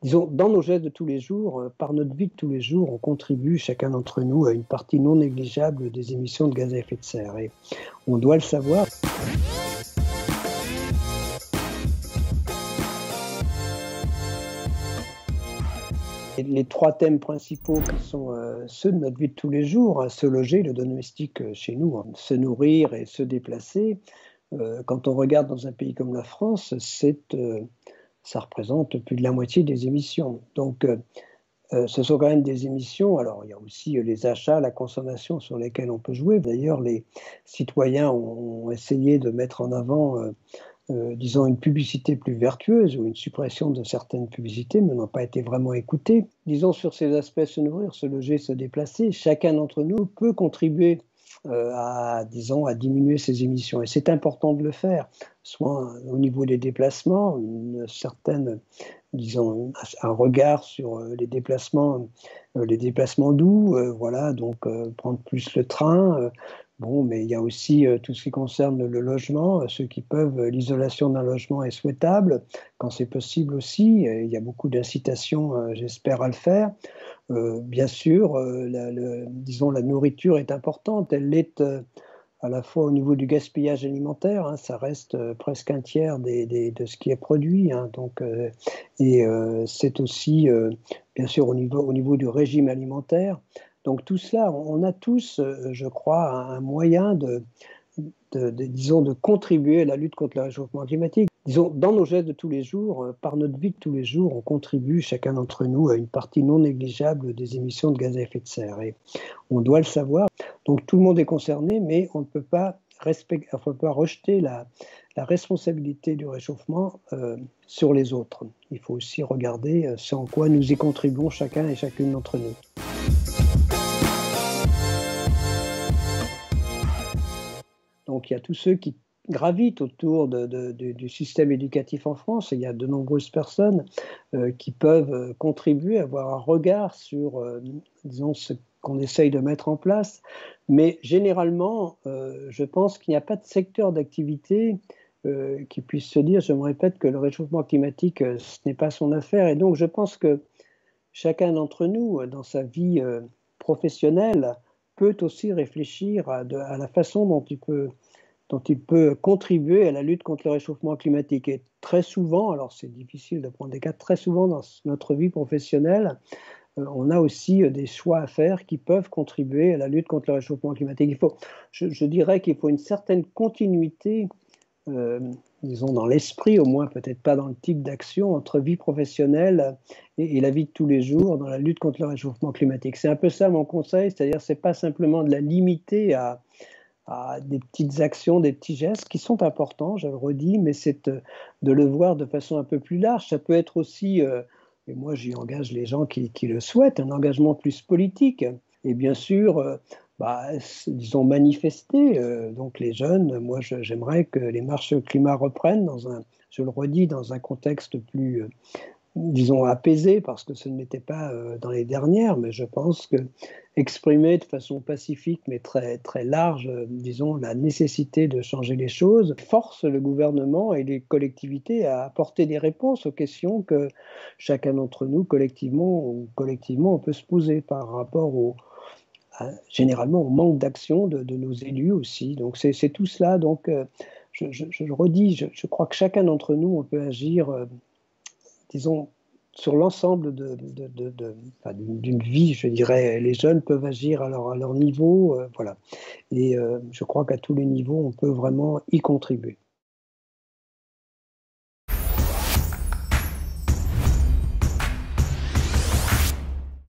Disons, dans nos gestes de tous les jours, par notre vie de tous les jours, on contribue, chacun d'entre nous, à une partie non négligeable des émissions de gaz à effet de serre. Et on doit le savoir. Et les trois thèmes principaux qui sont ceux de notre vie de tous les jours, hein, se loger, le domestique chez nous, hein, se nourrir et se déplacer. Quand on regarde dans un pays comme la France, ça représente plus de la moitié des émissions. Donc, ce sont quand même des émissions. Alors, il y a aussi les achats, la consommation sur lesquels on peut jouer. D'ailleurs, les citoyens ont essayé de mettre en avant, disons, une publicité plus vertueuse ou une suppression de certaines publicités, mais n'ont pas été vraiment écoutés. Disons, sur ces aspects, se nourrir, se loger, se déplacer, chacun d'entre nous peut contribuer disons, à diminuer ses émissions. Et c'est important de le faire, soit au niveau des déplacements, une certaine, disons, un regard sur les déplacements doux, voilà, donc prendre plus le train. Bon, mais il y a aussi tout ce qui concerne le logement, ceux qui peuvent, l'isolation d'un logement est souhaitable, quand c'est possible aussi. Il y a beaucoup d'incitations, j'espère, à le faire. Bien sûr, disons, la nourriture est importante. Elle l'est à la fois au niveau du gaspillage alimentaire, hein, ça reste presque un tiers de ce qui est produit. Hein, donc, c'est aussi, bien sûr, au niveau du régime alimentaire. Donc tout cela, on a tous, je crois, un moyen disons, de contribuer à la lutte contre le réchauffement climatique. Disons, dans nos gestes de tous les jours, par notre vie de tous les jours, on contribue, chacun d'entre nous, à une partie non négligeable des émissions de gaz à effet de serre. Et on doit le savoir. Donc tout le monde est concerné, mais on ne peut pas rejeter la responsabilité du réchauffement sur les autres. Il faut aussi regarder ce en quoi nous y contribuons chacun et chacune d'entre nous. Donc il y a tous ceux qui gravitent autour du système éducatif en France. Et il y a de nombreuses personnes qui peuvent contribuer, avoir un regard sur, disons, ce qu'on essaye de mettre en place. Mais généralement, je pense qu'il n'y a pas de secteur d'activité qui puisse se dire, je me répète, que le réchauffement climatique, ce n'est pas son affaire. Et donc je pense que chacun d'entre nous, dans sa vie professionnelle, peut aussi réfléchir à la façon dont il peut contribuer à la lutte contre le réchauffement climatique. Et très souvent, alors c'est difficile de prendre des cas, très souvent dans notre vie professionnelle, on a aussi des choix à faire qui peuvent contribuer à la lutte contre le réchauffement climatique. Je dirais qu'il faut une certaine continuité, disons dans l'esprit au moins, peut-être pas dans le type d'action, entre vie professionnelle et la vie de tous les jours dans la lutte contre le réchauffement climatique. C'est un peu ça mon conseil, c'est-à-dire c'est pas simplement de la limiter à des petites actions, des petits gestes qui sont importants, je le redis, mais c'est de le voir de façon un peu plus large. Ça peut être aussi, et moi j'y engage les gens qui le souhaitent, un engagement plus politique. Et bien sûr, disons manifester, donc les jeunes, moi j'aimerais que les marches climat reprennent je le redis, dans un contexte plus, disons, apaisé, parce que ce ne l'était pas dans les dernières, mais je pense que exprimer de façon pacifique, mais très, très large, disons, la nécessité de changer les choses, force le gouvernement et les collectivités à apporter des réponses aux questions que chacun d'entre nous, collectivement, on peut se poser par rapport généralement au manque d'action de nos élus aussi. Donc c'est tout cela. Donc je le redis, je crois que chacun d'entre nous, on peut agir disons, sur l'ensemble d'une vie, je dirais. Les jeunes peuvent agir à leur niveau, voilà. Et je crois qu'à tous les niveaux, on peut vraiment y contribuer.